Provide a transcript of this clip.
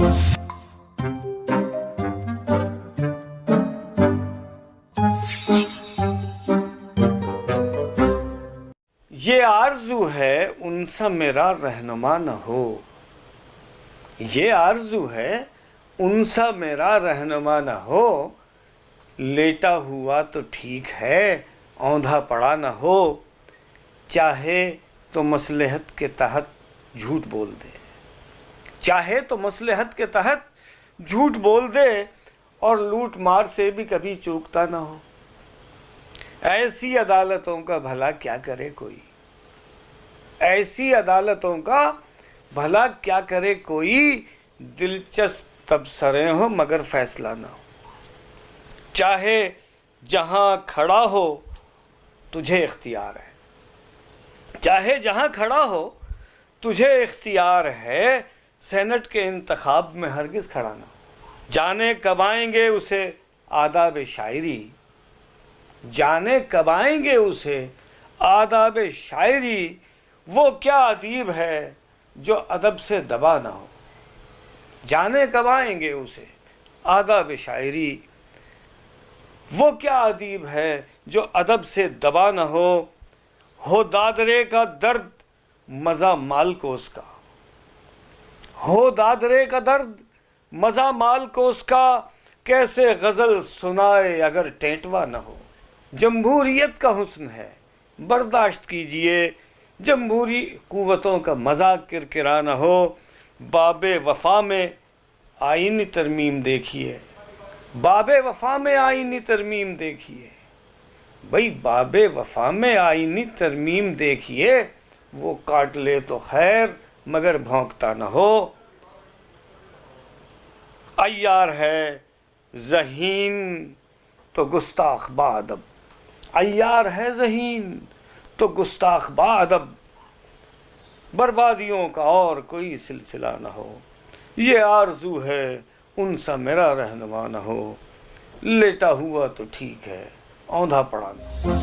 یہ آرزو ہے ان سا میرا رہنما نہ ہو، یہ آرزو ہے ان سا میرا رہنما نہ ہو، لیٹا ہوا تو ٹھیک ہے اوندھا پڑا نہ ہو، چاہے تو مصلحت کے تحت جھوٹ بول دے، چاہے تو مصلحت کے تحت جھوٹ بول دے، اور لوٹ مار سے بھی کبھی چوکتا نہ ہو، ایسی عدالتوں کا بھلا کیا کرے کوئی، ایسی عدالتوں کا بھلا کیا کرے کوئی، دلچسپ تبصرے ہو مگر فیصلہ نہ ہو، چاہے جہاں کھڑا ہو تجھے اختیار ہے، چاہے جہاں کھڑا ہو تجھے اختیار ہے، سینٹ کے انتخاب میں ہرگز کھڑا نہ ہو، جانے کب آئیں گے اسے آداب شاعری، جانے کب آئیں گے اسے آداب شاعری، وہ کیا ادیب ہے جو ادب سے دبا نہ ہو، جانے کب آئیں گے اسے آداب شاعری، وہ کیا ادیب ہے جو ادب سے دبا نہ ہو دادرے کا درد مزہ مال کو اس کا، ہو دادرے کا درد مزہ مال کو اس کا، کیسے غزل سنائے اگر ٹینٹوا نہ ہو، جمہوریت کا حسن ہے برداشت کیجئے، جمہوری قوتوں کا مذاق کرکرا نہ ہو، باب وفا میں آئینی ترمیم دیکھیے، باب وفا میں آئینی ترمیم دیکھیے، بھئی باب وفا میں آئینی ترمیم دیکھیے، وہ کاٹ لے تو خیر مگر بھونکتا نہ ہو، عیار ہے ذہین تو گستاخ با ادب، عیار ہے ذہین تو گستاخ با ادب، بربادیوں کا اور کوئی سلسلہ نہ ہو، یہ آرزو ہے ان سا میرا رہنما نہ ہو، لیٹا ہوا تو ٹھیک ہے اوندھا پڑا نہ ہو۔